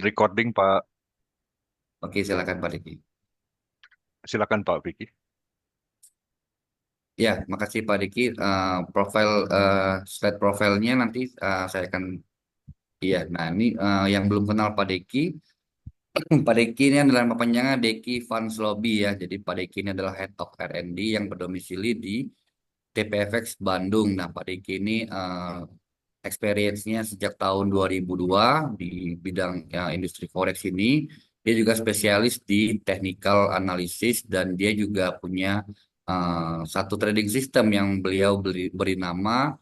Recording Pak, Oke, silakan Pak Diki. silakan Pak Vicky. Ya, makasih Pak Diki. Profil slide profilnya nanti saya akan. Iya, nah ini yang belum kenal Pak Diki. Pak Diki ini adalah nama panjangnya Deki Van Sloby ya. Jadi Pak Diki ini adalah Head of R&D yang berdomisili di TPFX Bandung. Nah, Pak Diki ini experience-nya sejak tahun 2002 di bidang industri forex ini. Dia juga spesialis di technical analysis dan dia juga punya satu trading system yang beliau beri nama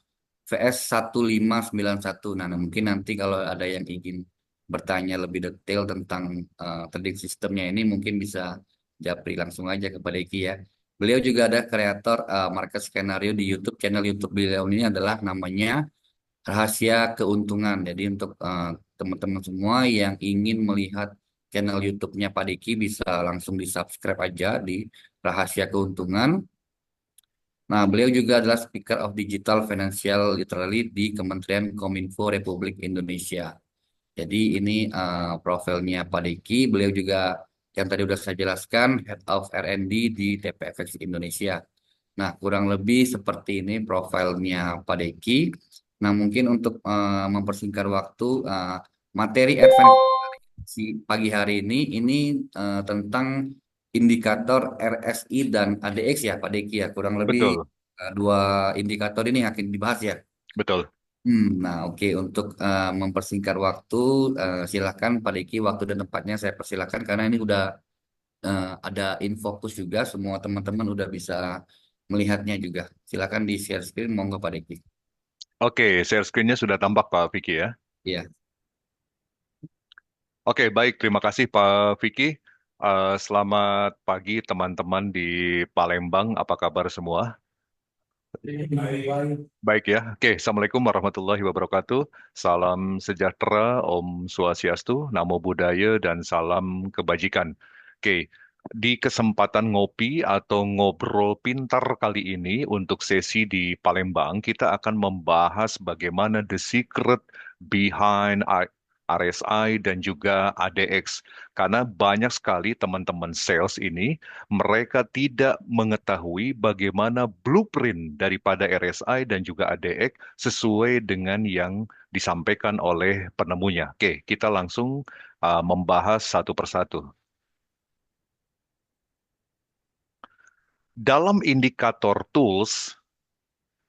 VS 1591. Nah, mungkin nanti kalau ada yang ingin bertanya lebih detail tentang trading sistemnya ini mungkin bisa japri langsung aja kepada Iki ya. Beliau juga ada kreator market skenario di YouTube. Channel YouTube beliau ini adalah namanya Rahasia Keuntungan. Jadi untuk teman-teman semua yang ingin melihat channel YouTube-nya Pak Diki bisa langsung di subscribe aja di Rahasia Keuntungan. Nah, beliau juga adalah Speaker of Digital Financial Literally di Kementerian Kominfo Republik Indonesia. Jadi ini profilnya Pak Diki. Beliau juga yang tadi sudah saya jelaskan Head of R&D di TPFX Indonesia. Nah, kurang lebih seperti ini profilnya Pak Deki. Nah, mungkin untuk mempersingkat waktu, materi advance si pagi hari ini tentang indikator RSI dan ADX ya, Pak Deki ya. Kurang lebih Betul, dua indikator ini yang akan dibahas ya. betul. Nah, oke. Untuk mempersingkat waktu, silakan Pak Deki waktu dan tempatnya saya persilakan karena ini udah ada infocus juga, semua teman-teman udah bisa melihatnya juga. Silakan di share screen, monggo Pak Deki. Oke, share screen-nya sudah tampak Pak Vicky ya. Iya. Oke, baik. Terima kasih Pak Vicky. Selamat pagi teman-teman di Palembang. Apa kabar semua? Baik ya. Oke, Assalamualaikum warahmatullahi wabarakatuh. Salam sejahtera, Om Swastiastu, Namo Buddhaya, dan salam kebajikan. Oke, di kesempatan ngopi atau ngobrol pintar kali ini untuk sesi di Palembang, kita akan membahas bagaimana the secret behind RSI dan juga ADX. Karena banyak sekali teman-teman sales ini mereka tidak mengetahui bagaimana blueprint daripada RSI dan juga ADX sesuai dengan yang disampaikan oleh penemunya. Oke, kita langsung membahas satu persatu. Dalam indikator tools,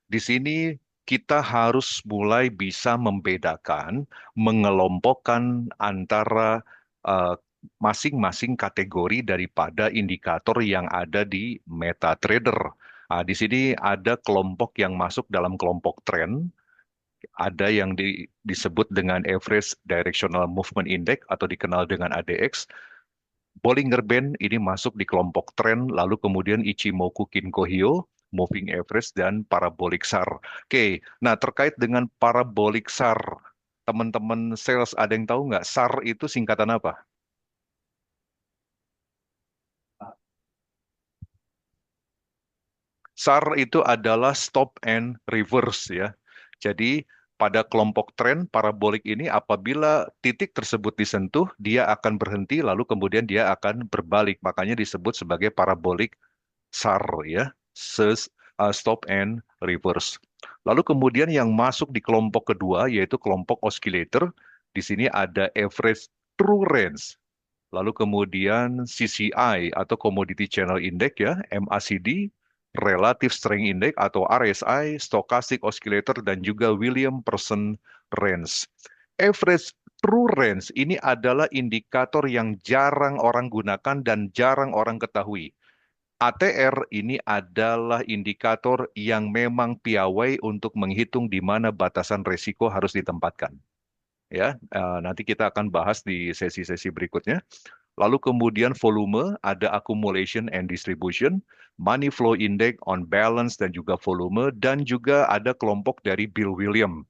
di sini kita harus mulai bisa membedakan, mengelompokkan antara eh, masing-masing kategori daripada indikator yang ada di MetaTrader. Di sini ada kelompok yang masuk dalam kelompok trend, ada yang disebut dengan Average Directional Movement Index atau dikenal dengan ADX. Bollinger Band ini masuk di kelompok tren, lalu kemudian Ichimoku Kinko-hyo, Moving Average, dan Parabolic SAR. Oke, nah terkait dengan Parabolic SAR, teman-teman sales ada yang tahu nggak SAR itu singkatan apa? SAR itu adalah stop and reverse ya. Jadi pada kelompok tren parabolik ini apabila titik tersebut disentuh, dia akan berhenti lalu kemudian dia akan berbalik. Makanya disebut sebagai parabolik SAR ya, stop and reverse. Lalu kemudian yang masuk di kelompok kedua yaitu kelompok oscillator. Di sini ada average true range. Lalu kemudian CCI atau Commodity Channel Index ya, MACD, Relative Strength Index atau RSI, Stochastic Oscillator dan juga Williamson Range. Average True Range ini adalah indikator yang jarang orang gunakan dan jarang orang ketahui. ATR ini adalah indikator yang memang piawai untuk menghitung di mana batasan risiko harus ditempatkan. Ya, nanti kita akan bahas di sesi-sesi berikutnya. Lalu kemudian volume, ada accumulation and distribution, money flow index on balance dan juga volume, dan juga ada kelompok dari Bill Williams,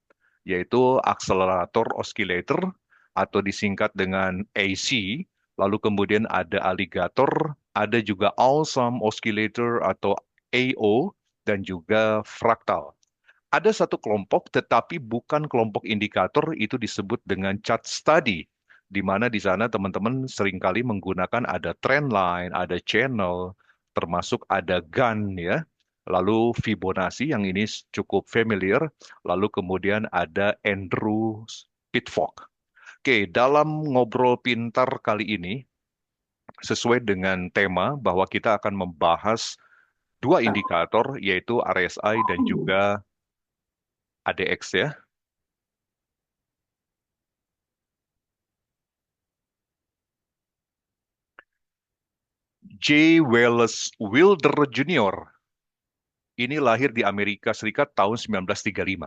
yaitu accelerator oscillator atau disingkat dengan AC, lalu kemudian ada alligator, ada juga awesome oscillator atau AO, dan juga fractal. Ada satu kelompok, tetapi bukan kelompok indikator, itu disebut dengan chart study. di mana di sana teman-teman seringkali menggunakan ada trend line, ada channel, termasuk ada gun ya. Lalu Fibonacci yang ini cukup familiar, lalu kemudian ada Andrew Pitfall. Oke, dalam ngobrol pintar kali ini, sesuai dengan tema bahwa kita akan membahas dua indikator, yaitu RSI dan juga ADX ya. J. Wallace Wilder Jr. ini lahir di Amerika Serikat tahun 1935.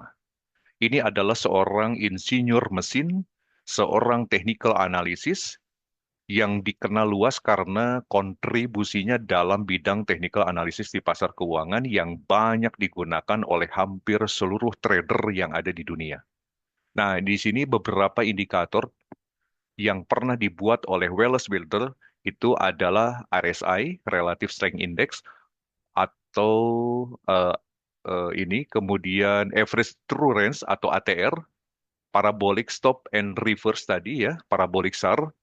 Ini adalah seorang insinyur mesin, seorang technical analysis yang dikenal luas karena kontribusinya dalam bidang technical analysis di pasar keuangan yang banyak digunakan oleh hampir seluruh trader yang ada di dunia. Nah, di sini beberapa indikator yang pernah dibuat oleh Wallace Wilder itu adalah RSI, Relative Strength Index, atau eh, ini, kemudian Average True Range atau ATR, Parabolic Stop and Reverse tadi ya, Parabolic SAR,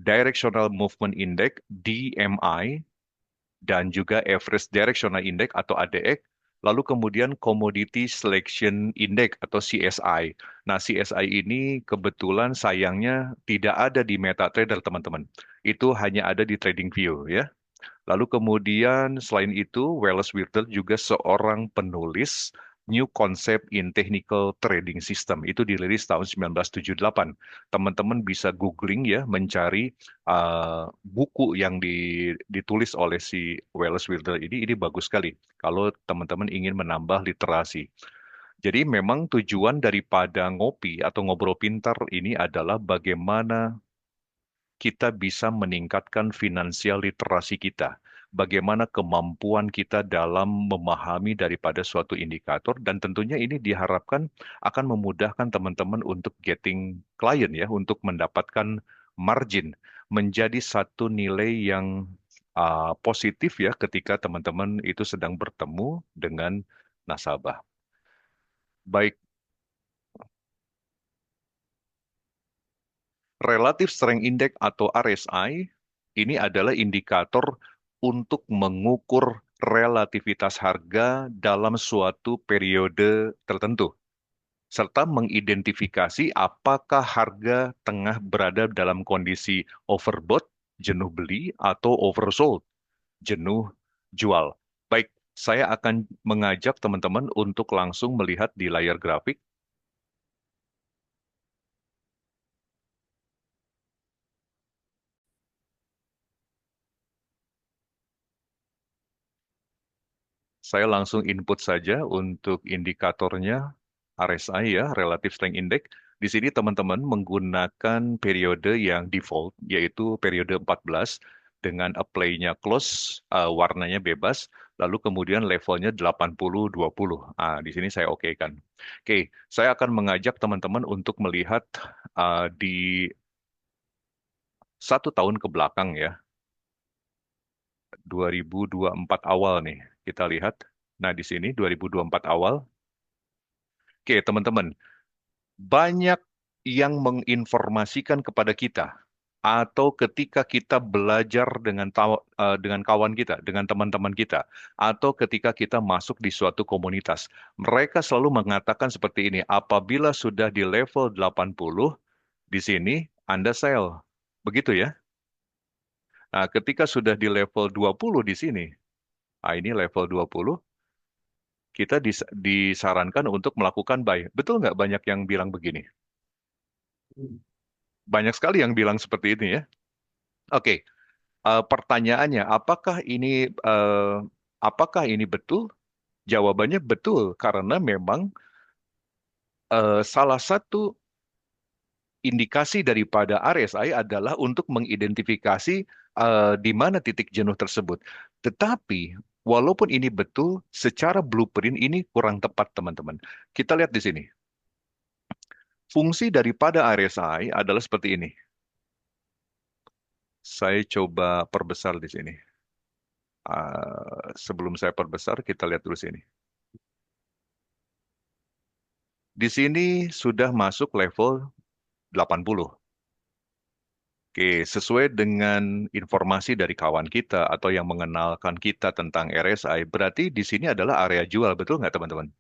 Directional Movement Index, DMI, dan juga Average Directional Index atau ADX, lalu kemudian Commodity Selection Index atau CSI. Nah, CSI ini kebetulan sayangnya tidak ada di MetaTrader, teman-teman. Itu hanya ada di TradingView ya. Lalu kemudian selain itu, Wallace Wirtel juga seorang penulis New Concept in Technical Trading System. Itu dirilis tahun 1978. Teman-teman bisa googling ya, mencari buku yang ditulis oleh si Wallace Wirtel ini. Ini bagus sekali kalau teman-teman ingin menambah literasi. Jadi memang tujuan daripada ngopi atau ngobrol pintar ini adalah bagaimana kita bisa meningkatkan finansial literasi kita. Bagaimana kemampuan kita dalam memahami daripada suatu indikator dan tentunya ini diharapkan akan memudahkan teman-teman untuk getting client ya, untuk mendapatkan margin menjadi satu nilai yang positif ya ketika teman-teman itu sedang bertemu dengan nasabah. Baik, Relative Strength Index atau RSI ini adalah indikator untuk mengukur relativitas harga dalam suatu periode tertentu, serta mengidentifikasi apakah harga tengah berada dalam kondisi overbought, jenuh beli, atau oversold, jenuh jual. Baik, saya akan mengajak teman-teman untuk langsung melihat di layar grafik. Saya langsung input saja untuk indikatornya RSI ya, Relative Strength Index. Di sini teman-teman menggunakan periode yang default, yaitu periode 14 dengan apply-nya close, warnanya bebas, lalu kemudian levelnya 80-20. Di sini saya oke kan. Oke, saya akan mengajak teman-teman untuk melihat di 1 tahun ke belakang ya, 2024 awal nih. Kita lihat. Nah, di sini 2024 awal. Oke, teman-teman, banyak yang menginformasikan kepada kita atau ketika kita belajar dengan kawan kita, dengan teman-teman kita, atau ketika kita masuk di suatu komunitas, mereka selalu mengatakan seperti ini, apabila sudah di level 80 di sini Anda sell. Begitu ya. Nah, ketika sudah di level 20 di sini, ini level 20, kita disarankan untuk melakukan buy. Betul nggak banyak yang bilang begini? Banyak sekali yang bilang seperti ini ya. Oke, pertanyaannya, eh, apakah ini betul? Jawabannya betul karena memang salah satu indikasi daripada RSI adalah untuk mengidentifikasi di mana titik jenuh tersebut. Tetapi walaupun ini betul, secara blueprint ini kurang tepat, teman-teman. Kita lihat di sini. Fungsi daripada RSI adalah seperti ini. Saya coba perbesar di sini. Sebelum saya perbesar, kita lihat dulu sini. Di sini sudah masuk level 80. Oke, sesuai dengan informasi dari kawan kita atau yang mengenalkan kita tentang RSI, berarti di sini adalah area jual, betul nggak teman-teman?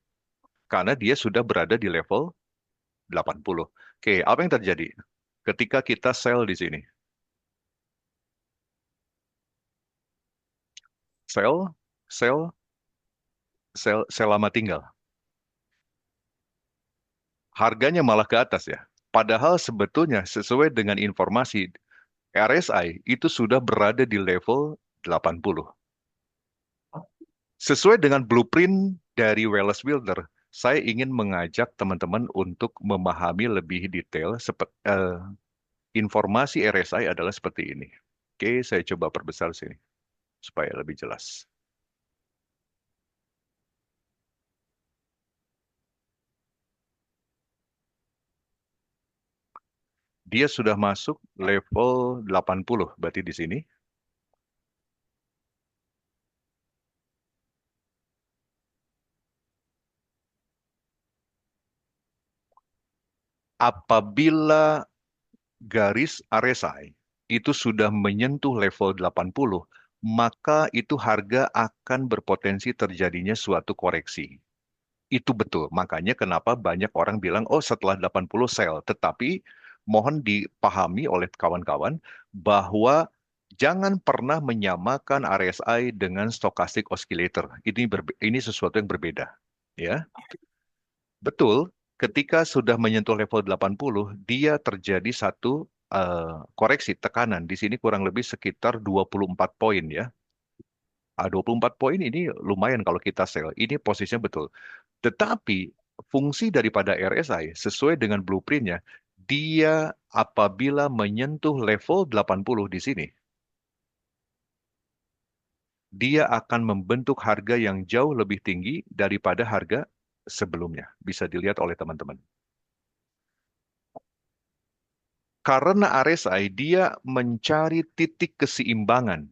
Karena dia sudah berada di level 80. Oke, apa yang terjadi ketika kita sell di sini? Sell, sell, sell lama tinggal. Harganya malah ke atas ya. Padahal sebetulnya sesuai dengan informasi RSI itu sudah berada di level 80. Sesuai dengan blueprint dari Wallace Wilder, saya ingin mengajak teman-teman untuk memahami lebih detail informasi RSI adalah seperti ini. Oke, saya coba perbesar sini supaya lebih jelas. Dia sudah masuk level 80 berarti di sini. Apabila garis RSI itu sudah menyentuh level 80, maka itu harga akan berpotensi terjadinya suatu koreksi. Itu betul. Makanya kenapa banyak orang bilang, oh setelah 80 sell. Tetapi mohon dipahami oleh kawan-kawan bahwa jangan pernah menyamakan RSI dengan stochastic oscillator. Ini sesuatu yang berbeda. Ya, betul. Ketika sudah menyentuh level 80, dia terjadi satu koreksi tekanan. Di sini kurang lebih sekitar 24 poin ya. 24 poin ini lumayan kalau kita sell. Ini posisinya betul. Tetapi fungsi daripada RSI sesuai dengan blueprintnya, dia apabila menyentuh level 80 di sini, dia akan membentuk harga yang jauh lebih tinggi daripada harga sebelumnya. Bisa dilihat oleh teman-teman. Karena RSI dia mencari titik keseimbangan.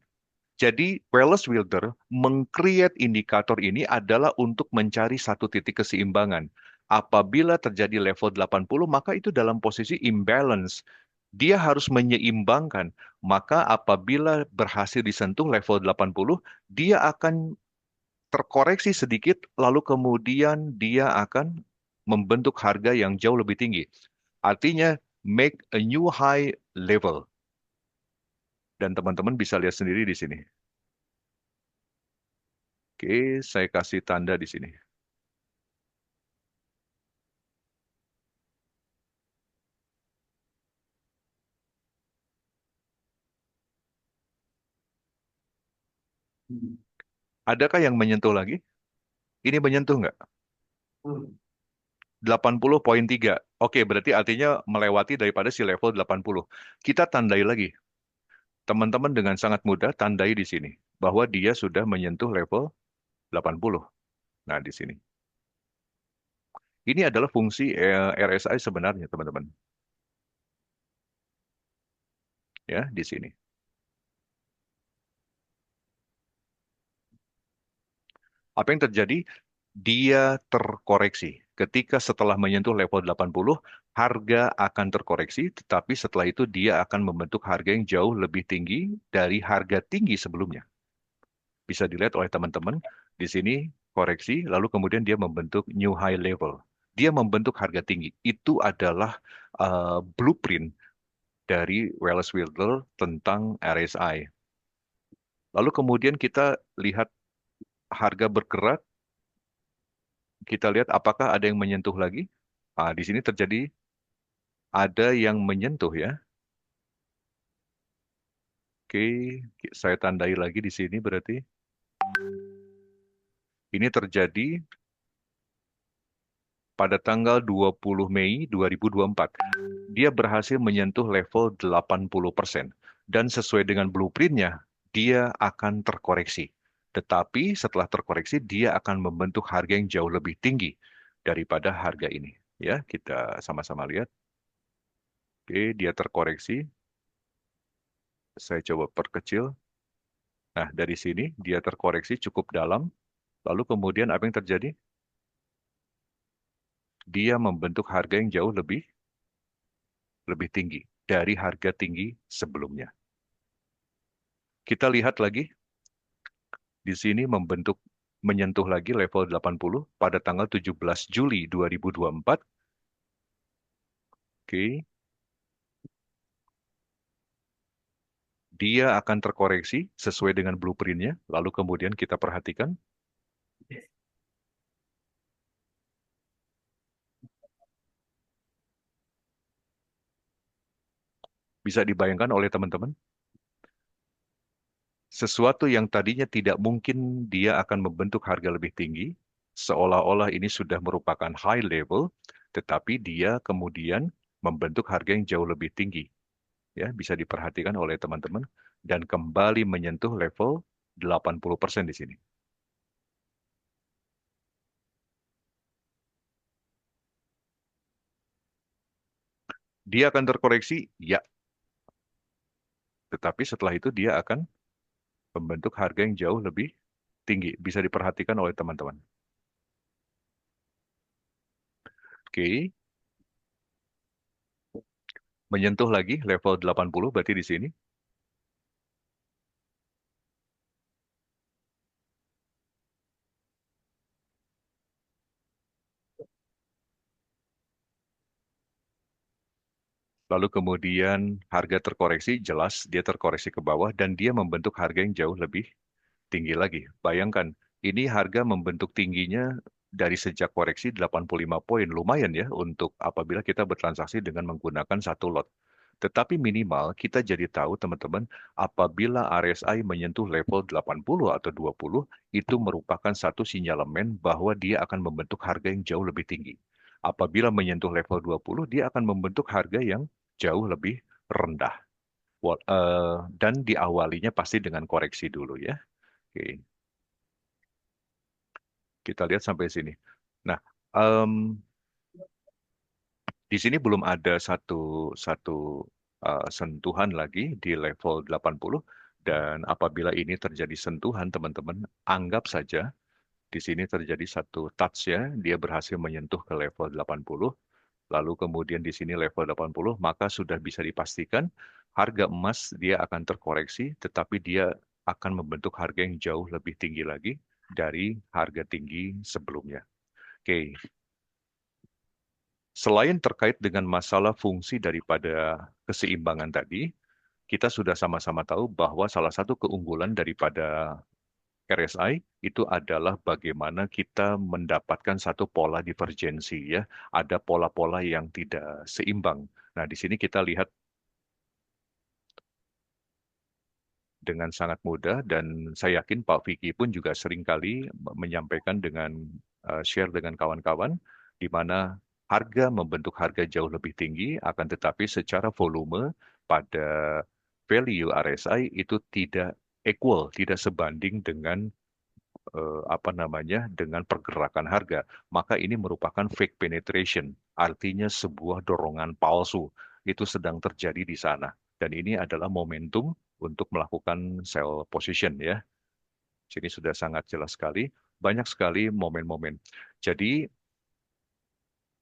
Jadi Wallace Wilder meng-create indikator ini adalah untuk mencari satu titik keseimbangan. Apabila terjadi level 80, maka itu dalam posisi imbalance. Dia harus menyeimbangkan. Maka apabila berhasil disentuh level 80, dia akan terkoreksi sedikit, lalu kemudian dia akan membentuk harga yang jauh lebih tinggi. Artinya, make a new high level. Dan teman-teman bisa lihat sendiri di sini. Oke, saya kasih tanda di sini. Adakah yang menyentuh lagi? Ini menyentuh nggak? 80,3. Oke, berarti artinya melewati daripada si level 80. Kita tandai lagi. Teman-teman dengan sangat mudah tandai di sini. Bahwa dia sudah menyentuh level 80. Nah, di sini. Ini adalah fungsi RSI sebenarnya, teman-teman. Ya, di sini. Apa yang terjadi? Dia terkoreksi. Ketika setelah menyentuh level 80, harga akan terkoreksi, tetapi setelah itu dia akan membentuk harga yang jauh lebih tinggi dari harga tinggi sebelumnya. Bisa dilihat oleh teman-teman, di sini koreksi, lalu kemudian dia membentuk new high level. Dia membentuk harga tinggi. Itu adalah blueprint dari Wallace Wilder tentang RSI. Lalu kemudian kita lihat harga bergerak, kita lihat apakah ada yang menyentuh lagi. Di sini terjadi ada yang menyentuh ya. Oke, saya tandai lagi di sini berarti. Ini terjadi pada tanggal 20 Mei 2024. Dia berhasil menyentuh level 80%. Dan sesuai dengan blueprintnya, dia akan terkoreksi. Tetapi setelah terkoreksi, dia akan membentuk harga yang jauh lebih tinggi daripada harga ini. Ya, kita sama-sama lihat. Oke, dia terkoreksi. Saya coba perkecil. Nah, dari sini dia terkoreksi cukup dalam. Lalu kemudian apa yang terjadi? Dia membentuk harga yang jauh lebih tinggi. dari harga tinggi sebelumnya. Kita lihat lagi di sini menyentuh lagi level 80 pada tanggal 17 Juli 2024. Oke, dia akan terkoreksi sesuai dengan blueprintnya. Lalu kemudian kita perhatikan, bisa dibayangkan oleh teman-teman, sesuatu yang tadinya tidak mungkin dia akan membentuk harga lebih tinggi, seolah-olah ini sudah merupakan high level, tetapi dia kemudian membentuk harga yang jauh lebih tinggi. Ya, bisa diperhatikan oleh teman-teman dan kembali menyentuh level 80% di sini. Dia akan terkoreksi, ya, tetapi setelah itu dia akan membentuk harga yang jauh lebih tinggi. Bisa diperhatikan oleh teman-teman. Oke, menyentuh lagi level 80 berarti di sini. Lalu kemudian harga terkoreksi, jelas dia terkoreksi ke bawah dan dia membentuk harga yang jauh lebih tinggi lagi. Bayangkan, ini harga membentuk tingginya dari sejak koreksi 85 poin. Lumayan ya untuk apabila kita bertransaksi dengan menggunakan satu lot. Tetapi minimal kita jadi tahu teman-teman, apabila RSI menyentuh level 80 atau 20, itu merupakan satu sinyalemen bahwa dia akan membentuk harga yang jauh lebih tinggi. Apabila menyentuh level 20, dia akan membentuk harga yang jauh lebih rendah. Dan diawalinya pasti dengan koreksi dulu ya. Oke, kita lihat sampai sini. Nah, em, di sini belum ada satu satu sentuhan lagi di level 80 dan apabila ini terjadi sentuhan teman-teman anggap saja di sini terjadi satu touch ya, dia berhasil menyentuh ke level 80, lalu kemudian di sini level 80, maka sudah bisa dipastikan harga emas dia akan terkoreksi tetapi dia akan membentuk harga yang jauh lebih tinggi lagi dari harga tinggi sebelumnya. Oke, selain terkait dengan masalah fungsi daripada keseimbangan tadi, kita sudah sama-sama tahu bahwa salah satu keunggulan daripada RSI itu adalah bagaimana kita mendapatkan satu pola divergensi ya. Ada pola-pola yang tidak seimbang. Nah, di sini kita lihat dengan sangat mudah dan saya yakin Pak Vicky pun juga seringkali menyampaikan dengan share dengan kawan-kawan di mana harga membentuk harga jauh lebih tinggi akan tetapi secara volume pada value RSI itu tidak equal, tidak sebanding dengan apa namanya dengan pergerakan harga, maka ini merupakan fake penetration, artinya sebuah dorongan palsu itu sedang terjadi di sana. Dan ini adalah momentum untuk melakukan sell position ya. Sini sudah sangat jelas sekali, banyak sekali momen-momen. Jadi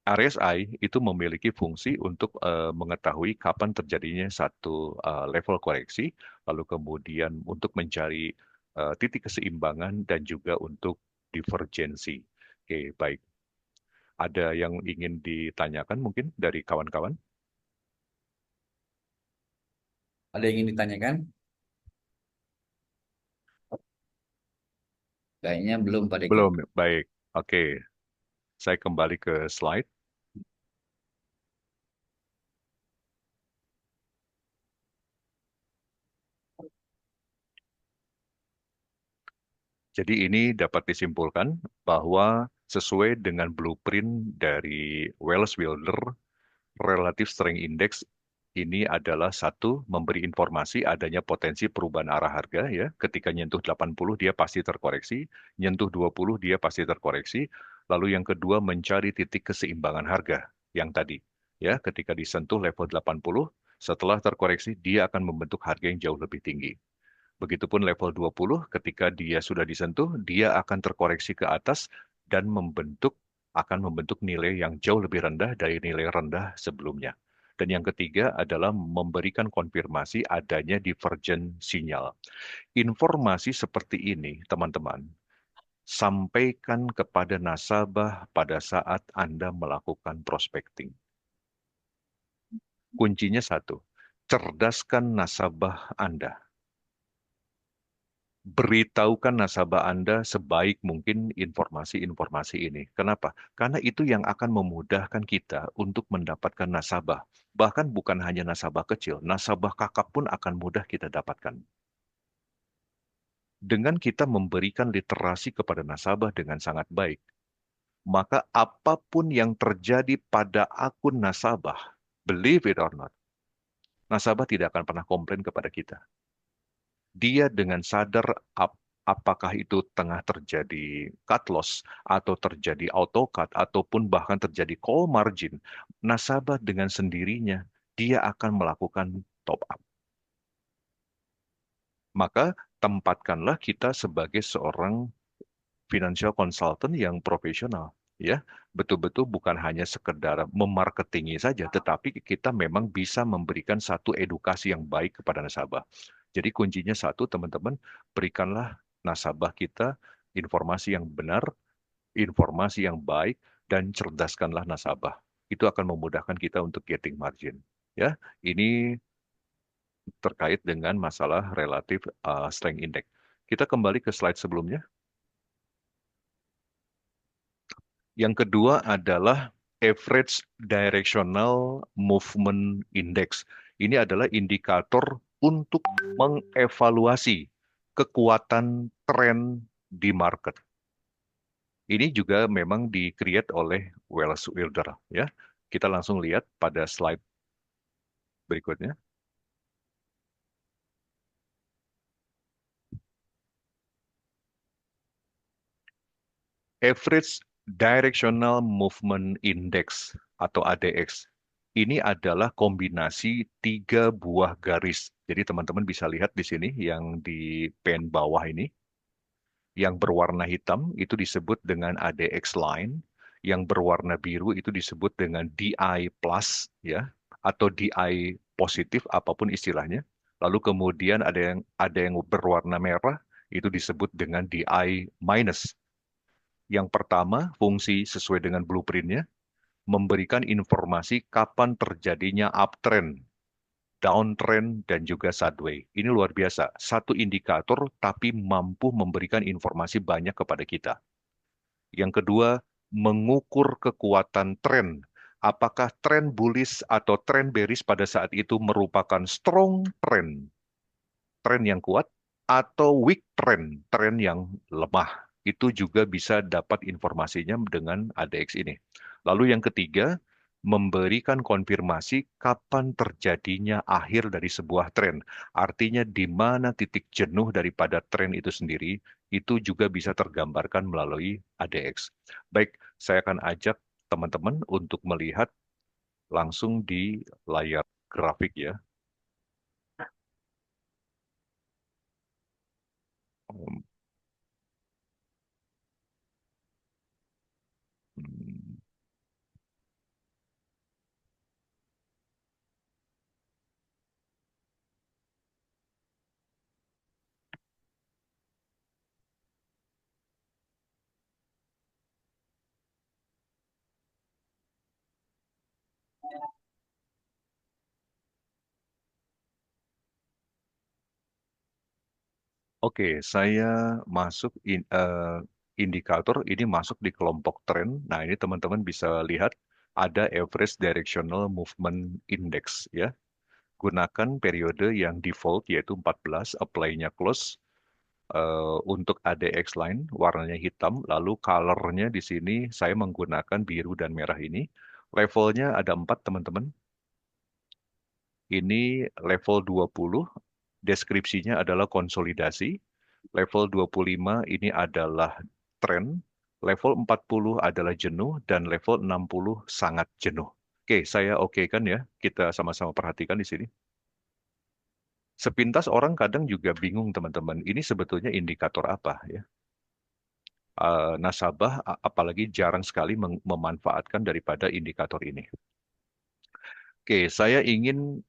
RSI itu memiliki fungsi untuk mengetahui kapan terjadinya satu level koreksi, lalu kemudian untuk mencari titik keseimbangan dan juga untuk divergensi. Oke, baik. Ada yang ingin ditanyakan mungkin dari kawan-kawan? Ada yang ingin ditanyakan? Kayaknya belum Pak Deki. Belum, baik. Oke, saya kembali ke slide. Jadi ini dapat disimpulkan bahwa sesuai dengan blueprint dari Welles Wilder, Relative Strength Index ini adalah satu, memberi informasi adanya potensi perubahan arah harga ya. Ketika nyentuh 80 dia pasti terkoreksi, nyentuh 20 dia pasti terkoreksi. Lalu yang kedua mencari titik keseimbangan harga yang tadi ya, ketika disentuh level 80 setelah terkoreksi dia akan membentuk harga yang jauh lebih tinggi. Begitupun level 20 ketika dia sudah disentuh dia akan terkoreksi ke atas dan akan membentuk nilai yang jauh lebih rendah dari nilai rendah sebelumnya. Dan yang ketiga adalah memberikan konfirmasi adanya divergent sinyal. Informasi seperti ini, teman-teman, sampaikan kepada nasabah pada saat Anda melakukan prospecting. Kuncinya satu, cerdaskan nasabah Anda. Beritahukan nasabah Anda sebaik mungkin informasi-informasi ini. Kenapa? Karena itu yang akan memudahkan kita untuk mendapatkan nasabah. Bahkan bukan hanya nasabah kecil, nasabah kakap pun akan mudah kita dapatkan. Dengan kita memberikan literasi kepada nasabah dengan sangat baik, maka apapun yang terjadi pada akun nasabah, believe it or not, nasabah tidak akan pernah komplain kepada kita. Dia dengan sadar apakah itu tengah terjadi cut loss atau terjadi auto cut ataupun bahkan terjadi call margin, nasabah dengan sendirinya dia akan melakukan top up. Maka tempatkanlah kita sebagai seorang financial consultant yang profesional, ya. Betul-betul bukan hanya sekedar memarketingi saja, tetapi kita memang bisa memberikan satu edukasi yang baik kepada nasabah. Jadi kuncinya satu, teman-teman, berikanlah nasabah kita informasi yang benar, informasi yang baik, dan cerdaskanlah nasabah. Itu akan memudahkan kita untuk getting margin. Ya, ini terkait dengan masalah relatif strength index. Kita kembali ke slide sebelumnya. Yang kedua adalah average directional movement index. Ini adalah indikator untuk mengevaluasi kekuatan tren di market. Ini juga memang di-create oleh Welles Wilder, ya. Kita langsung lihat pada slide berikutnya. Average Directional Movement Index atau ADX. Ini adalah kombinasi tiga buah garis. Jadi teman-teman bisa lihat di sini yang di pen bawah ini. Yang berwarna hitam itu disebut dengan ADX line. Yang berwarna biru itu disebut dengan DI plus, ya, atau DI positif, apapun istilahnya. Lalu kemudian ada yang berwarna merah itu disebut dengan DI minus. Yang pertama, fungsi sesuai dengan blueprintnya, memberikan informasi kapan terjadinya uptrend, downtrend, dan juga sideways. Ini luar biasa. Satu indikator, tapi mampu memberikan informasi banyak kepada kita. Yang kedua, mengukur kekuatan tren. Apakah tren bullish atau tren bearish pada saat itu merupakan strong trend, tren yang kuat, atau weak trend, tren yang lemah. Itu juga bisa dapat informasinya dengan ADX ini. Lalu yang ketiga, memberikan konfirmasi kapan terjadinya akhir dari sebuah tren. Artinya di mana titik jenuh daripada tren itu sendiri, itu juga bisa tergambarkan melalui ADX. Baik, saya akan ajak teman-teman untuk melihat langsung di layar grafik ya. Hmm. Oke, saya masuk indikator ini masuk di kelompok tren. Nah, ini teman-teman bisa lihat ada average directional movement index ya. Gunakan periode yang default yaitu 14, apply-nya close. Untuk ADX line warnanya hitam, lalu color-nya di sini saya menggunakan biru dan merah ini. Levelnya ada 4 teman-teman. Ini level 20, deskripsinya adalah konsolidasi. Level 25 ini adalah tren, level 40 adalah jenuh, dan level 60 sangat jenuh. Oke, saya oke kan ya? Kita sama-sama perhatikan di sini. Sepintas orang kadang juga bingung teman-teman, ini sebetulnya indikator apa ya? Nasabah apalagi jarang sekali memanfaatkan daripada indikator ini. Oke, saya ingin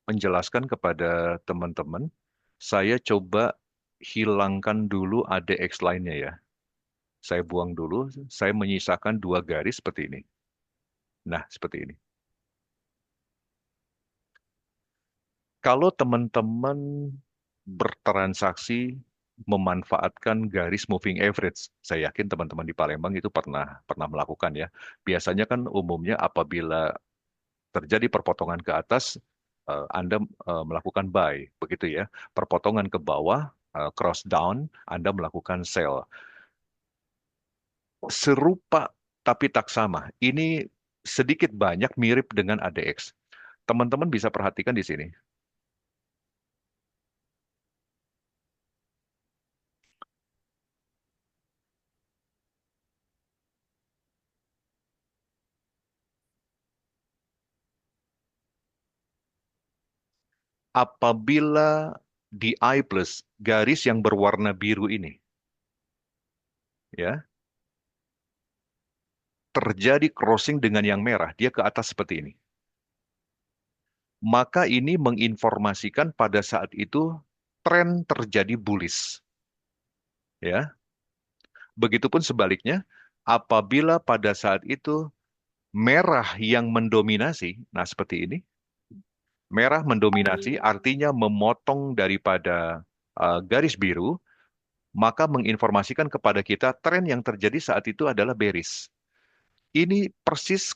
menjelaskan kepada teman-teman, saya coba hilangkan dulu ADX lainnya ya. Saya buang dulu, saya menyisakan dua garis seperti ini. Nah, seperti ini. Kalau teman-teman bertransaksi memanfaatkan garis moving average, saya yakin teman-teman di Palembang itu pernah pernah melakukan ya. Biasanya kan umumnya apabila terjadi perpotongan ke atas, Anda melakukan buy, begitu ya. Perpotongan ke bawah, cross down, Anda melakukan sell. Serupa tapi tak sama. Ini sedikit banyak mirip dengan ADX. Teman-teman bisa perhatikan di sini. Apabila di I plus, garis yang berwarna biru ini, ya, terjadi crossing dengan yang merah, dia ke atas seperti ini. Maka ini menginformasikan pada saat itu tren terjadi bullish, ya. Begitupun sebaliknya, apabila pada saat itu merah yang mendominasi, nah seperti ini, merah mendominasi artinya memotong daripada garis biru, maka menginformasikan kepada kita tren yang terjadi saat itu adalah bearish. Ini persis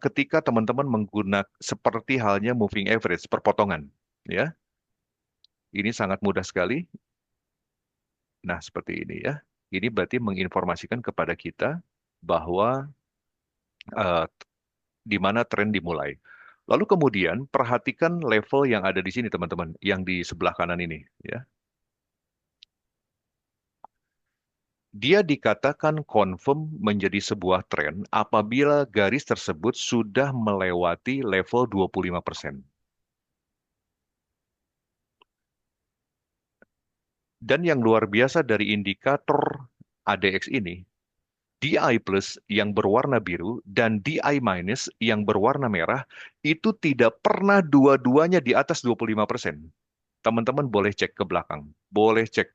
ketika teman-teman menggunakan seperti halnya moving average, perpotongan. Ya, ini sangat mudah sekali. Nah, seperti ini ya. Ini berarti menginformasikan kepada kita bahwa eh, di mana tren dimulai. Lalu kemudian perhatikan level yang ada di sini teman-teman, yang di sebelah kanan ini ya. Dia dikatakan confirm menjadi sebuah tren apabila garis tersebut sudah melewati level 25%. Dan yang luar biasa dari indikator ADX ini, DI plus yang berwarna biru dan DI minus yang berwarna merah itu tidak pernah dua-duanya di atas 25%. Teman-teman boleh cek ke belakang, boleh cek.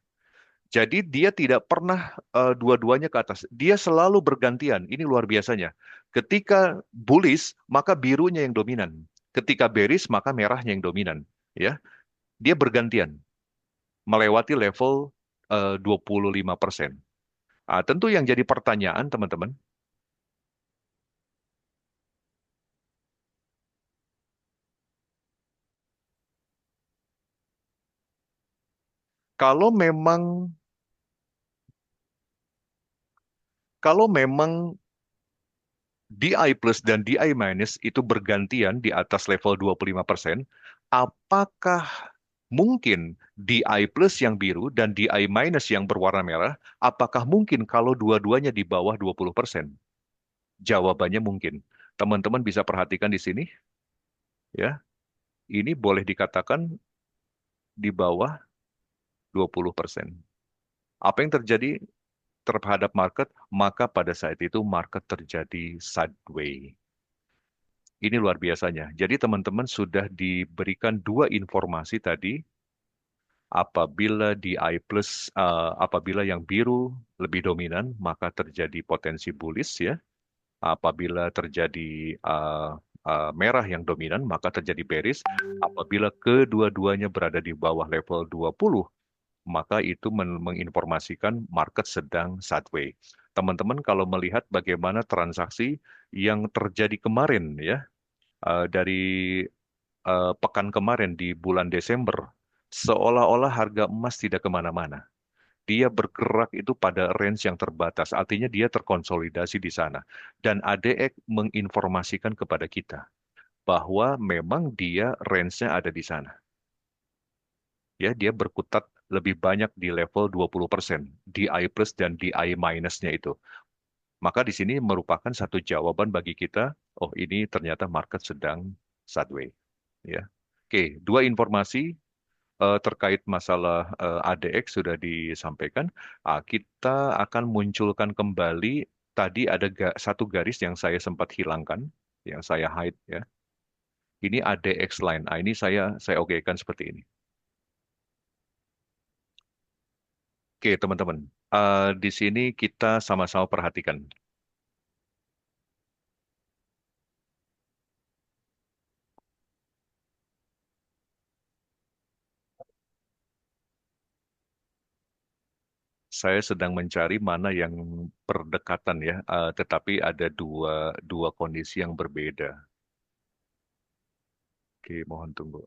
Jadi dia tidak pernah dua-duanya ke atas. Dia selalu bergantian. Ini luar biasanya. Ketika bullish, maka birunya yang dominan. Ketika bearish, maka merahnya yang dominan. Ya, dia bergantian melewati level 25%. Tentu yang jadi pertanyaan, teman-teman, kalau memang kalau memang DI plus dan DI minus itu bergantian di atas level 25%, apakah mungkin DI plus yang biru dan DI minus yang berwarna merah, apakah mungkin kalau dua-duanya di bawah 20%? Jawabannya mungkin. Teman-teman bisa perhatikan di sini, ya. Ini boleh dikatakan di bawah 20%. Apa yang terjadi terhadap market? Maka pada saat itu market terjadi sideways. Ini luar biasanya. Jadi teman-teman sudah diberikan dua informasi tadi. Apabila di I plus, apabila yang biru lebih dominan, maka terjadi potensi bullish ya. Apabila terjadi merah yang dominan, maka terjadi bearish. Apabila kedua-duanya berada di bawah level 20, maka itu menginformasikan market sedang sideways. Teman-teman kalau melihat bagaimana transaksi yang terjadi kemarin ya, dari pekan kemarin di bulan Desember, seolah-olah harga emas tidak kemana-mana. Dia bergerak itu pada range yang terbatas, artinya dia terkonsolidasi di sana. Dan ADX menginformasikan kepada kita bahwa memang dia range-nya ada di sana. Ya, dia berkutat lebih banyak di level 20%, DI plus dan DI minusnya itu. Maka di sini merupakan satu jawaban bagi kita, oh ini ternyata market sedang sideways. Ya. Oke, dua informasi terkait masalah ADX sudah disampaikan. Kita akan munculkan kembali, tadi ada satu garis yang saya sempat hilangkan. yang saya hide ya. Ini ADX line. Nah, ini saya okekan seperti ini. Oke, teman-teman. Di sini kita sama-sama perhatikan. Saya sedang mencari mana yang berdekatan ya, tetapi ada dua kondisi yang berbeda. Oke, mohon tunggu.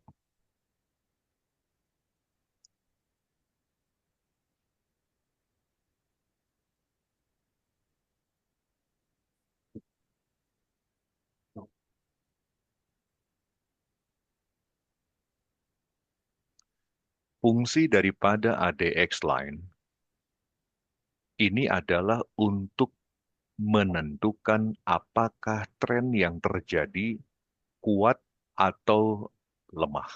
Fungsi daripada ADX line ini adalah untuk menentukan apakah tren yang terjadi kuat atau lemah.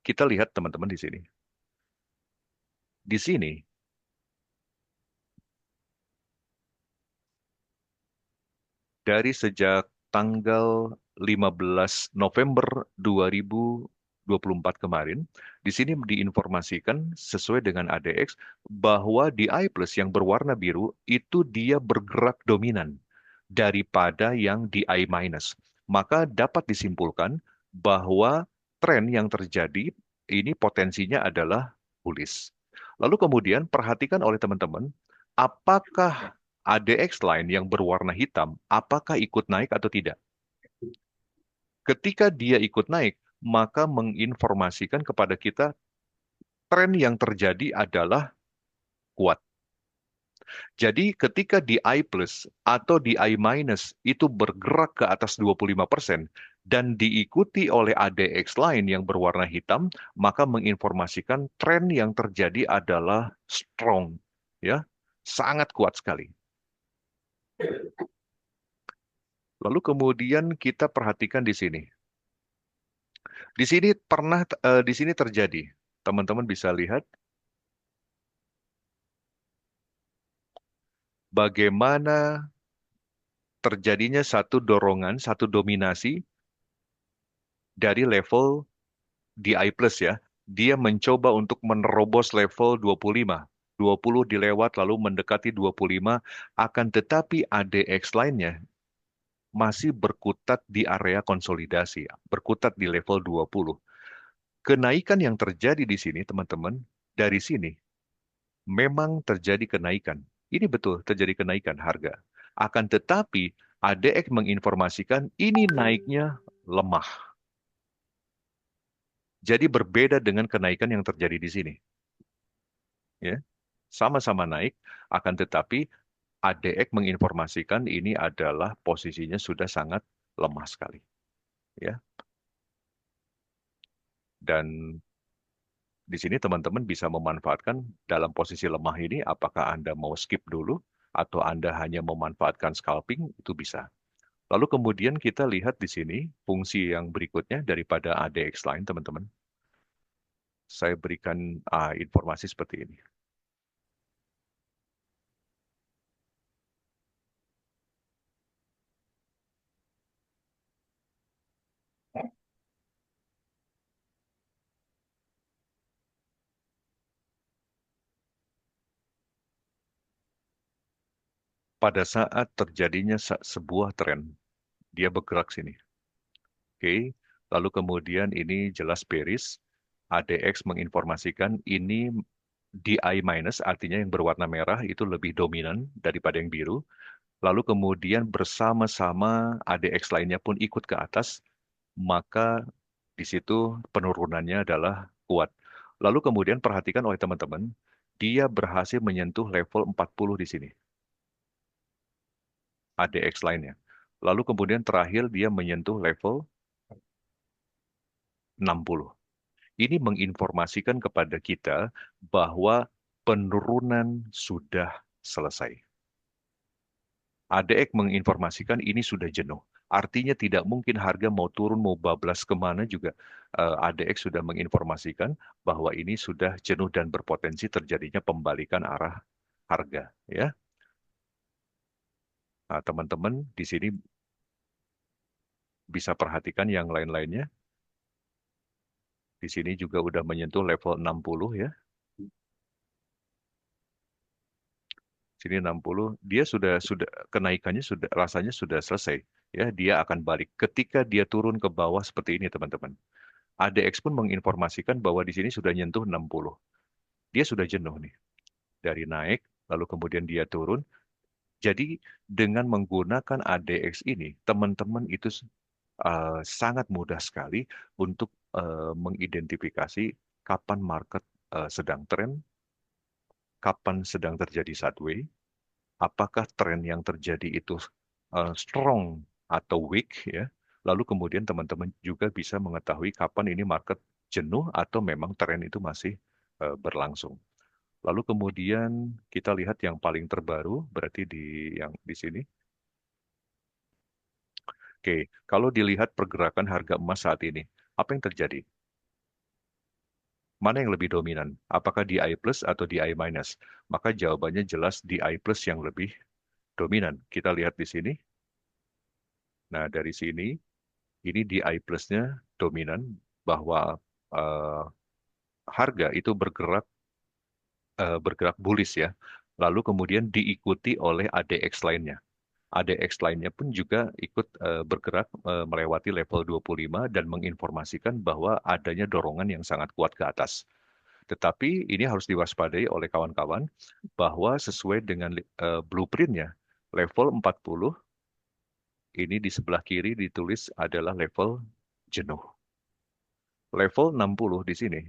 Kita lihat teman-teman di sini. Di sini, dari sejak tanggal 15 November 2024 kemarin, di sini diinformasikan sesuai dengan ADX bahwa di I plus yang berwarna biru itu dia bergerak dominan daripada yang di I minus. Maka dapat disimpulkan bahwa tren yang terjadi ini potensinya adalah bullish. Lalu kemudian perhatikan oleh teman-teman, apakah ADX line yang berwarna hitam, apakah ikut naik atau tidak? Ketika dia ikut naik, maka menginformasikan kepada kita tren yang terjadi adalah kuat. Jadi ketika di I plus atau di I minus itu bergerak ke atas 25% dan diikuti oleh ADX line yang berwarna hitam, maka menginformasikan tren yang terjadi adalah strong, ya, sangat kuat sekali. Lalu kemudian kita perhatikan di sini. Di sini di sini terjadi. Teman-teman bisa lihat bagaimana terjadinya satu dorongan, satu dominasi dari level DI plus ya. Dia mencoba untuk menerobos level 25. 20 dilewat lalu mendekati 25, akan tetapi ADX lainnya masih berkutat di area konsolidasi, berkutat di level 20. Kenaikan yang terjadi di sini, teman-teman, dari sini memang terjadi kenaikan. Ini betul terjadi kenaikan harga. Akan tetapi ADX menginformasikan ini naiknya lemah. Jadi berbeda dengan kenaikan yang terjadi di sini. Ya, sama-sama naik, akan tetapi ADX menginformasikan ini adalah posisinya sudah sangat lemah sekali. Ya, dan di sini teman-teman bisa memanfaatkan dalam posisi lemah ini, apakah Anda mau skip dulu atau Anda hanya memanfaatkan scalping, itu bisa. Lalu kemudian kita lihat di sini fungsi yang berikutnya daripada ADX line, teman-teman. Saya berikan informasi seperti ini. Pada saat terjadinya sebuah tren, dia bergerak sini. Oke, lalu kemudian ini jelas bearish. ADX menginformasikan ini DI minus, artinya yang berwarna merah itu lebih dominan daripada yang biru. Lalu kemudian bersama-sama ADX lainnya pun ikut ke atas, maka di situ penurunannya adalah kuat. Lalu kemudian perhatikan oleh teman-teman, dia berhasil menyentuh level 40 di sini, ADX lainnya. Lalu kemudian terakhir dia menyentuh level 60. Ini menginformasikan kepada kita bahwa penurunan sudah selesai. ADX menginformasikan ini sudah jenuh. Artinya tidak mungkin harga mau turun, mau bablas kemana juga. ADX sudah menginformasikan bahwa ini sudah jenuh dan berpotensi terjadinya pembalikan arah harga. Ya, nah, teman-teman di sini bisa perhatikan yang lain-lainnya. Di sini juga udah menyentuh level 60 ya. Sini 60, dia sudah kenaikannya sudah rasanya sudah selesai ya, dia akan balik. Ketika dia turun ke bawah seperti ini teman-teman. ADX pun menginformasikan bahwa di sini sudah nyentuh 60. Dia sudah jenuh nih dari naik lalu kemudian dia turun. Jadi dengan menggunakan ADX ini, teman-teman itu sangat mudah sekali untuk mengidentifikasi kapan market sedang tren, kapan sedang terjadi sideways, apakah tren yang terjadi itu strong atau weak ya. Lalu kemudian teman-teman juga bisa mengetahui kapan ini market jenuh atau memang tren itu masih berlangsung. Lalu kemudian kita lihat yang paling terbaru berarti di yang di sini. Oke, kalau dilihat pergerakan harga emas saat ini, apa yang terjadi? Mana yang lebih dominan? Apakah DI plus atau DI minus? Maka jawabannya jelas DI plus yang lebih dominan. Kita lihat di sini. Nah, dari sini, ini DI plusnya dominan bahwa eh, harga itu bergerak bullish ya. Lalu kemudian diikuti oleh ADX lainnya. ADX lainnya pun juga ikut bergerak melewati level 25 dan menginformasikan bahwa adanya dorongan yang sangat kuat ke atas. Tetapi ini harus diwaspadai oleh kawan-kawan bahwa sesuai dengan blueprintnya, level 40 ini di sebelah kiri ditulis adalah level jenuh. Level 60 di sini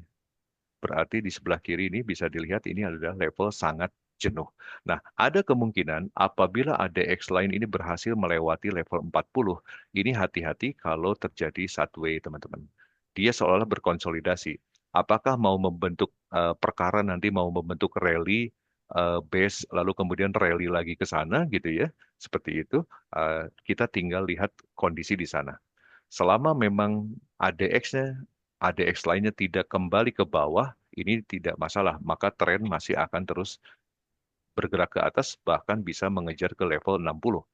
berarti di sebelah kiri ini bisa dilihat ini adalah level sangat jenuh. Nah, ada kemungkinan apabila ADX lain ini berhasil melewati level 40, ini hati-hati kalau terjadi sideways, teman-teman. Dia seolah berkonsolidasi. Apakah mau membentuk perkara nanti mau membentuk rally base lalu kemudian rally lagi ke sana gitu ya. Seperti itu, kita tinggal lihat kondisi di sana. Selama memang ADX-nya, ADX lainnya tidak kembali ke bawah, ini tidak masalah. Maka tren masih akan terus bergerak ke atas, bahkan bisa mengejar ke level 60.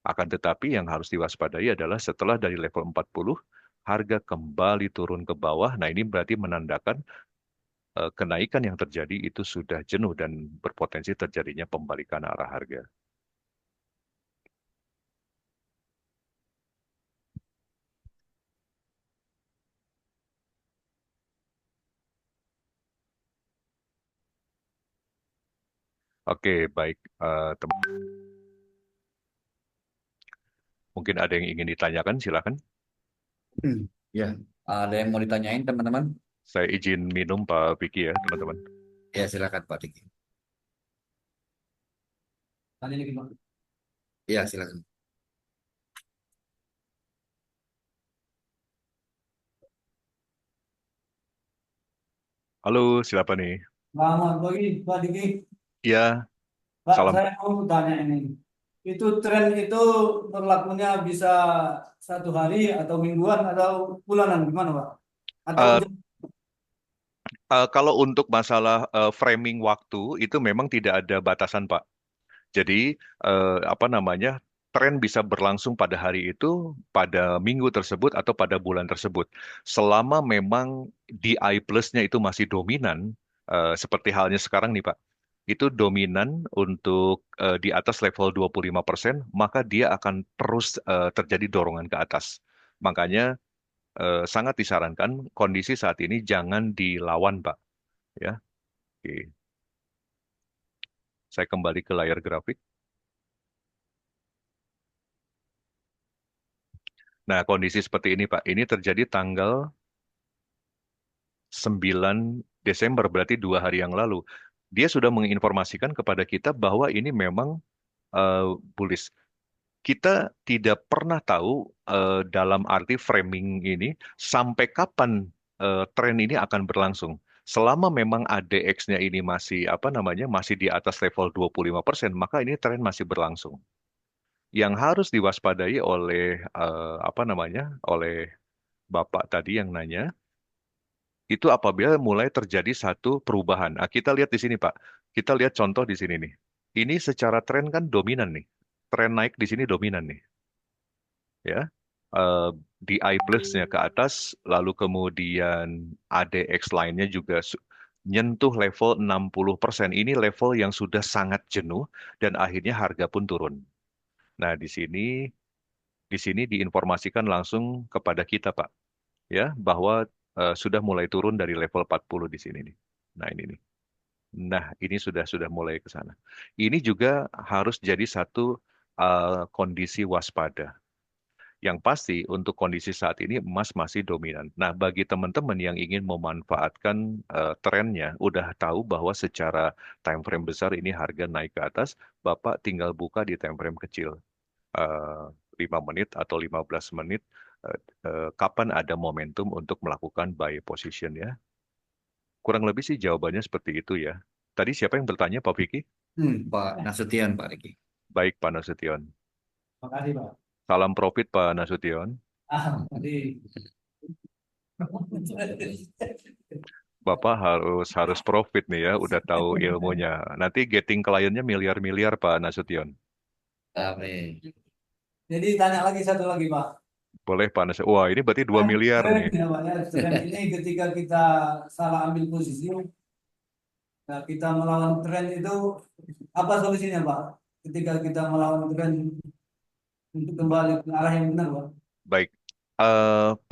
Akan tetapi yang harus diwaspadai adalah setelah dari level 40, harga kembali turun ke bawah. Nah ini berarti menandakan kenaikan yang terjadi itu sudah jenuh dan berpotensi terjadinya pembalikan arah harga. Oke, baik. Teman. Mungkin ada yang ingin ditanyakan, silakan. Ya, ada yang mau ditanyain teman-teman? Saya izin minum Pak Vicky ya, teman-teman. Ya, silakan Pak Diki. Tanya lagi, Pak. Ya, silakan. Halo, siapa nih? Selamat pagi, Pak Diki. Ya, Pak, salam. saya mau tanya ini. Itu tren itu berlakunya bisa 1 hari atau mingguan atau bulanan, gimana, Pak? Atau Eh, kalau untuk masalah framing waktu itu memang tidak ada batasan, Pak. Jadi apa namanya, tren bisa berlangsung pada hari itu, pada minggu tersebut atau pada bulan tersebut. Selama memang DI plus-nya itu masih dominan, seperti halnya sekarang nih Pak, itu dominan untuk di atas level 25%, maka dia akan terus terjadi dorongan ke atas. Makanya sangat disarankan kondisi saat ini jangan dilawan, Pak. Ya, oke. Saya kembali ke layar grafik. Nah, kondisi seperti ini, Pak. Ini terjadi tanggal 9 Desember, berarti 2 hari yang lalu. Dia sudah menginformasikan kepada kita bahwa ini memang bullish. Kita tidak pernah tahu dalam arti framing ini sampai kapan tren ini akan berlangsung. Selama memang ADX-nya ini masih apa namanya masih di atas level 25%, maka ini tren masih berlangsung. Yang harus diwaspadai oleh apa namanya oleh Bapak tadi yang nanya itu apabila mulai terjadi satu perubahan. Nah, kita lihat di sini, Pak. Kita lihat contoh di sini nih. Ini secara tren kan dominan nih. Tren naik di sini dominan nih, ya. eh, DI plus-nya ke atas, lalu kemudian ADX lainnya juga nyentuh level 60%. Ini level yang sudah sangat jenuh dan akhirnya harga pun turun. Nah, di sini diinformasikan langsung kepada kita, Pak, ya, bahwa sudah mulai turun dari level 40 di sini nih. Nah, ini nih. Nah, ini sudah mulai ke sana. Ini juga harus jadi satu kondisi waspada. Yang pasti untuk kondisi saat ini emas masih dominan. Nah, bagi teman-teman yang ingin memanfaatkan trennya, udah tahu bahwa secara time frame besar ini harga naik ke atas, Bapak tinggal buka di time frame kecil. eh, 5 menit atau 15 menit, kapan ada momentum untuk melakukan buy position ya. Kurang lebih sih jawabannya seperti itu ya. Tadi siapa yang bertanya, Pak Vicky? Pak Nasution, Pak Riki. Baik, Pak Nasution. Makasih Pak. Salam profit, Pak Nasution. Tadi Bapak harus harus profit nih ya, udah tahu ilmunya. Nanti getting kliennya miliar-miliar, Pak Nasution. Amin. jadi tanya lagi satu lagi Pak. Boleh, Pak Nasution. Wah, ini berarti 2 Kan miliar tren nih. ya Pak ya, tren ini ketika kita salah ambil posisi, nah kita melawan tren itu apa solusinya Pak? Ketika kita melawan tren untuk kembali ke arah yang benar Pak. Baik,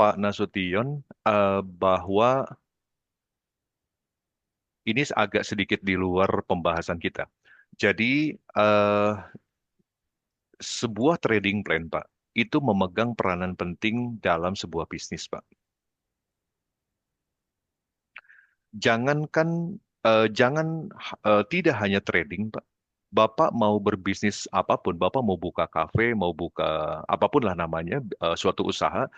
Pak Nasution, bahwa ini agak sedikit di luar pembahasan kita. Jadi, sebuah trading plan, Pak, itu memegang peranan penting dalam sebuah bisnis, Pak. Jangankan, jangan tidak hanya trading, Pak. Bapak mau berbisnis apapun, Bapak mau buka kafe, mau buka apapun lah namanya, suatu usaha,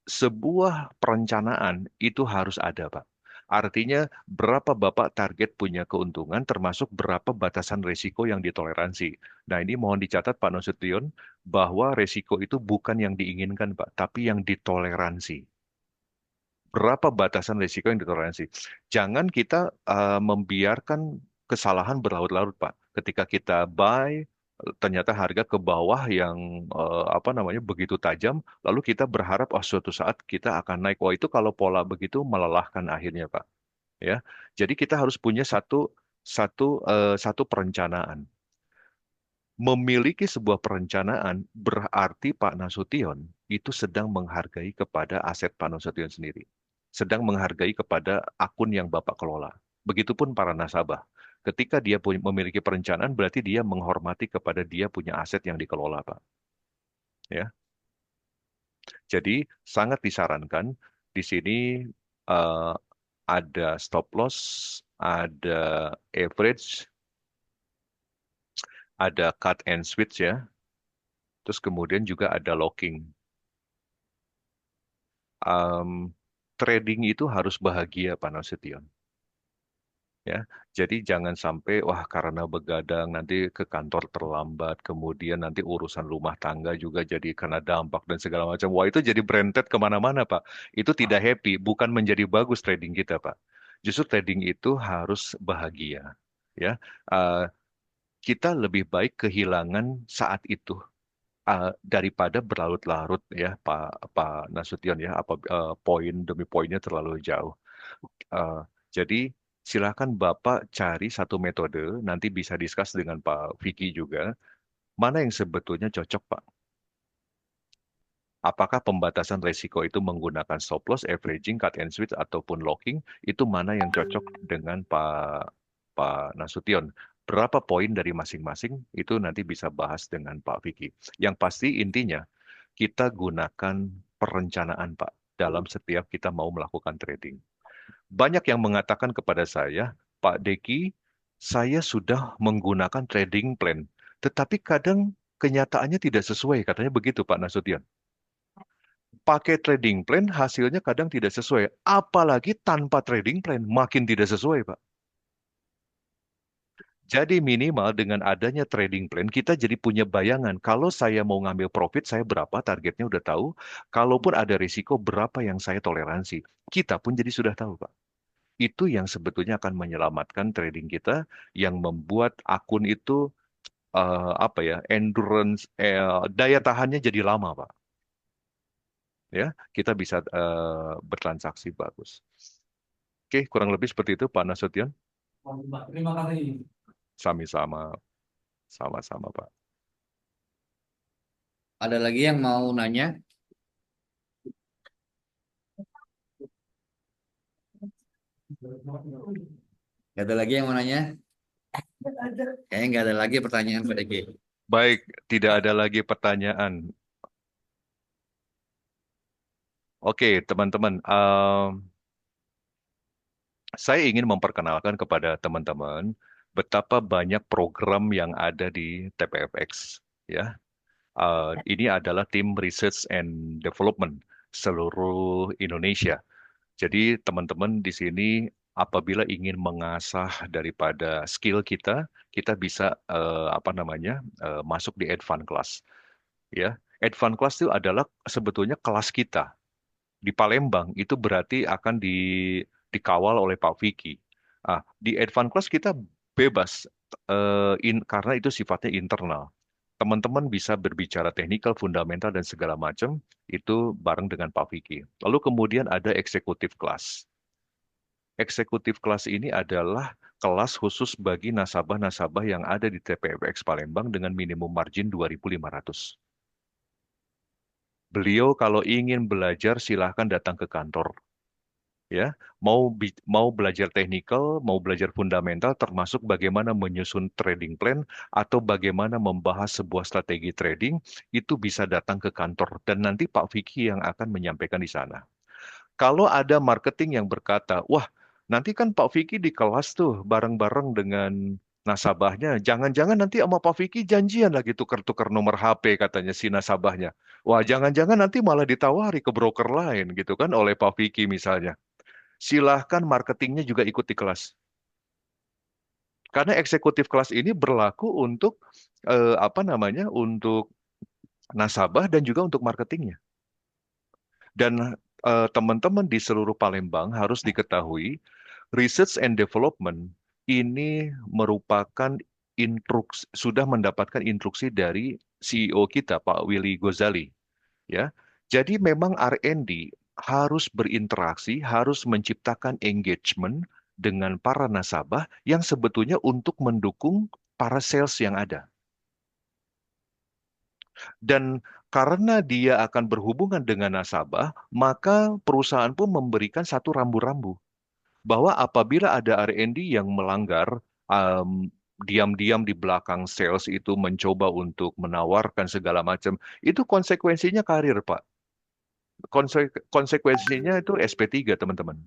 sebuah perencanaan itu harus ada, Pak. Artinya berapa Bapak target punya keuntungan termasuk berapa batasan risiko yang ditoleransi. Nah, ini mohon dicatat Pak Nasution bahwa risiko itu bukan yang diinginkan, Pak, tapi yang ditoleransi. Berapa batasan risiko yang ditoleransi. Jangan kita membiarkan kesalahan berlarut-larut, Pak. Ketika kita buy, ternyata harga ke bawah yang apa namanya begitu tajam, lalu kita berharap oh suatu saat kita akan naik. Wah itu kalau pola begitu melelahkan akhirnya, Pak. Ya, jadi kita harus punya satu satu satu perencanaan. Memiliki sebuah perencanaan berarti Pak Nasution itu sedang menghargai kepada aset Pak Nasution sendiri. Sedang menghargai kepada akun yang Bapak kelola. Begitupun para nasabah. Ketika dia memiliki perencanaan, berarti dia menghormati kepada dia punya aset yang dikelola, Pak. Ya, jadi sangat disarankan di sini eh, ada stop loss, ada average, ada cut and switch ya. Terus kemudian juga ada locking. um, Trading itu harus bahagia, Pak Nasution. Ya, jadi jangan sampai wah karena begadang nanti ke kantor terlambat, kemudian nanti urusan rumah tangga juga jadi kena dampak dan segala macam. Wah itu jadi berentet kemana-mana, Pak. Itu tidak happy, bukan menjadi bagus trading kita, Pak. Justru trading itu harus bahagia. Ya, Uh, kita lebih baik kehilangan saat itu daripada berlarut-larut ya Pak Pak Nasution ya apa poin demi poinnya terlalu jauh. Eh, jadi silakan Bapak cari satu metode nanti bisa diskus dengan Pak Vicky juga mana yang sebetulnya cocok Pak. Apakah pembatasan risiko itu menggunakan stop loss, averaging, cut and switch ataupun locking itu mana yang cocok dengan Pak Pak Nasution. Berapa poin dari masing-masing itu nanti bisa bahas dengan Pak Vicky. Yang pasti intinya kita gunakan perencanaan, Pak, dalam setiap kita mau melakukan trading. Banyak yang mengatakan kepada saya, Pak Deki, saya sudah menggunakan trading plan, tetapi kadang kenyataannya tidak sesuai, katanya begitu, Pak Nasution. Pakai trading plan, hasilnya kadang tidak sesuai. Apalagi tanpa trading plan, makin tidak sesuai, Pak. Jadi minimal dengan adanya trading plan, kita jadi punya bayangan. Kalau saya mau ngambil profit, saya berapa targetnya udah tahu. Kalaupun ada risiko, berapa yang saya toleransi. Kita pun jadi sudah tahu, Pak. Itu yang sebetulnya akan menyelamatkan trading kita, yang membuat akun itu, apa ya, endurance, daya tahannya jadi lama, Pak. ya kita bisa bertransaksi bagus. Oke, kurang lebih seperti itu Pak Nasution. Terima kasih. Sami-sama, sama-sama Pak. Ada lagi yang mau nanya? Gak ada lagi yang mau nanya? Kayaknya nggak ada lagi pertanyaan Pak Deki. Baik, tidak ada lagi pertanyaan. Oke, teman-teman, saya ingin memperkenalkan kepada teman-teman betapa banyak program yang ada di TPFX. Ya, ini adalah tim Research and Development seluruh Indonesia. Jadi teman-teman di sini apabila ingin mengasah daripada skill kita, kita bisa apa namanya masuk di advance class. Ya, advance class itu adalah sebetulnya kelas kita di Palembang itu berarti akan dikawal oleh Pak Vicky. Di advance class kita bebas karena itu sifatnya internal. Teman-teman bisa berbicara teknikal, fundamental, dan segala macam itu bareng dengan Pak Vicky. Lalu kemudian ada executive class. Eksekutif kelas ini adalah kelas khusus bagi nasabah-nasabah yang ada di TPFX Palembang dengan minimum margin 2.500. Beliau kalau ingin belajar silahkan datang ke kantor. Ya, mau belajar teknikal, mau belajar fundamental, termasuk bagaimana menyusun trading plan atau bagaimana membahas sebuah strategi trading, itu bisa datang ke kantor dan nanti Pak Vicky yang akan menyampaikan di sana. Kalau ada marketing yang berkata, wah, nanti kan Pak Vicky di kelas tuh bareng-bareng dengan nasabahnya. Jangan-jangan nanti sama Pak Vicky janjian lagi tukar-tukar nomor HP katanya si nasabahnya. Wah, jangan-jangan nanti malah ditawari ke broker lain gitu kan oleh Pak Vicky misalnya. Silahkan marketingnya juga ikut di kelas. Karena eksekutif kelas ini berlaku untuk apa namanya, untuk nasabah dan juga untuk marketingnya. Dan teman-teman di seluruh Palembang harus diketahui, research and development ini merupakan sudah mendapatkan instruksi dari CEO kita, Pak Willy Gozali. Ya, jadi memang R&D harus berinteraksi, harus menciptakan engagement dengan para nasabah yang sebetulnya untuk mendukung para sales yang ada. Dan karena dia akan berhubungan dengan nasabah, maka perusahaan pun memberikan satu rambu-rambu bahwa apabila ada R&D yang melanggar, diam-diam di belakang sales itu mencoba untuk menawarkan segala macam, itu konsekuensinya karir, Pak. Konsekuensinya itu SP3, teman-teman.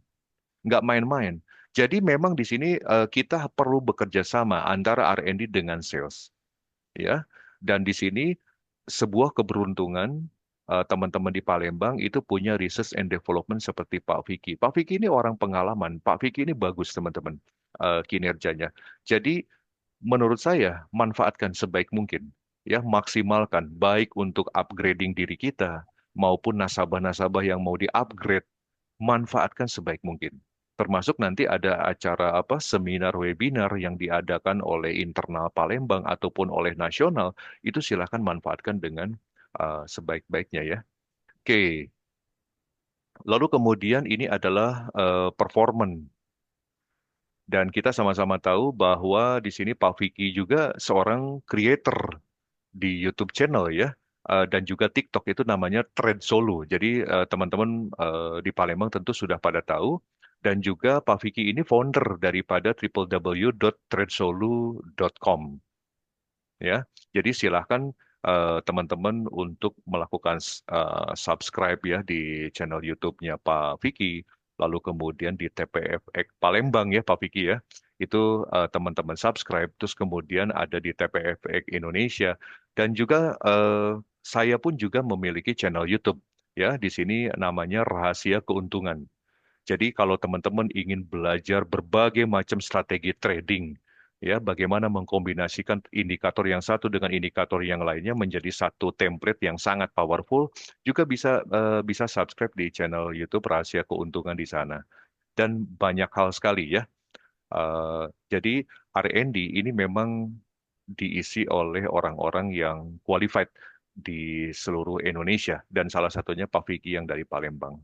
Nggak main-main. Jadi memang di sini kita perlu bekerja sama antara R&D dengan sales. Ya, dan di sini sebuah keberuntungan teman-teman di Palembang itu punya research and development seperti Pak Vicky. Pak Vicky ini orang pengalaman. Pak Vicky ini bagus teman-teman kinerjanya. Jadi menurut saya manfaatkan sebaik mungkin. Ya, maksimalkan baik untuk upgrading diri kita maupun nasabah-nasabah yang mau di-upgrade, manfaatkan sebaik mungkin. Termasuk nanti ada acara apa seminar webinar yang diadakan oleh internal Palembang ataupun oleh nasional, itu silakan manfaatkan dengan sebaik-baiknya ya. Oke, lalu kemudian ini adalah performance dan kita sama-sama tahu bahwa di sini Pak Vicky juga seorang creator di YouTube channel ya. Dan juga TikTok itu namanya Trade Solo. Jadi teman-teman di Palembang tentu sudah pada tahu. Dan juga Pak Vicky ini founder daripada www.tradesolo.com. Ya, jadi silahkan teman-teman untuk melakukan subscribe ya di channel YouTube-nya Pak Vicky, lalu kemudian di TPFX Palembang ya Pak Vicky ya, itu teman-teman subscribe, terus kemudian ada di TPFX Indonesia, dan juga saya pun juga memiliki channel YouTube ya, di sini namanya Rahasia Keuntungan. Jadi kalau teman-teman ingin belajar berbagai macam strategi trading, ya bagaimana mengkombinasikan indikator yang satu dengan indikator yang lainnya menjadi satu template yang sangat powerful, juga bisa subscribe di channel YouTube Rahasia Keuntungan di sana. Dan banyak hal sekali ya. Jadi R&D ini memang diisi oleh orang-orang yang qualified. di seluruh Indonesia dan salah satunya Pak Vicky yang dari Palembang.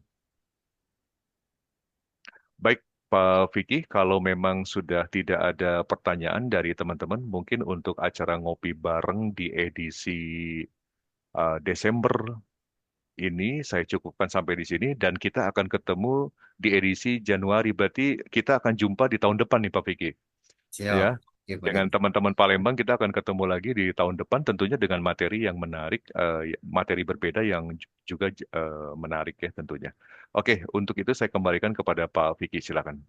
Baik, Pak Vicky, kalau memang sudah tidak ada pertanyaan dari teman-teman, mungkin untuk acara ngopi bareng di edisi Desember ini saya cukupkan sampai di sini dan kita akan ketemu di edisi Januari. Berarti kita akan jumpa di tahun depan nih Pak Vicky. Siap. Ya, Oke, Pak dengan Deki. teman-teman Palembang kita akan ketemu lagi di tahun depan tentunya dengan materi yang menarik, materi berbeda yang juga menarik ya tentunya. Oke, untuk itu saya kembalikan kepada Pak Vicky, silakan.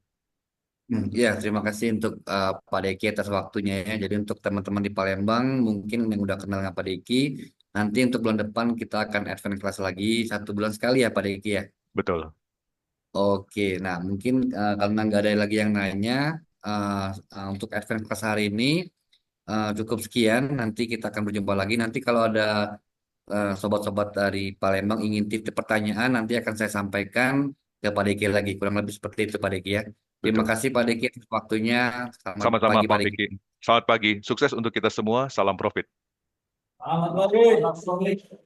Ya, terima kasih untuk Pak Deki atas waktunya ya. Jadi untuk teman-teman di Palembang mungkin yang udah kenal dengan Pak Deki, nanti untuk bulan depan kita akan advance kelas lagi 1 bulan sekali ya Pak Deki ya. Betul. Oke, nah mungkin karena nggak ada lagi yang nanya, uh, untuk advance kelas hari ini cukup sekian. Nanti kita akan berjumpa lagi. Nanti kalau ada sobat-sobat dari Palembang ingin titip pertanyaan, nanti akan saya sampaikan ke Pak Deki lagi. Kurang lebih seperti itu Pak Deki ya. Terima Betul. kasih Pak Deki atas waktunya. Selamat Sama-sama pagi Pak Pak Deki. Vicky. Selamat pagi. Sukses untuk kita semua. Salam profit. Selamat pagi.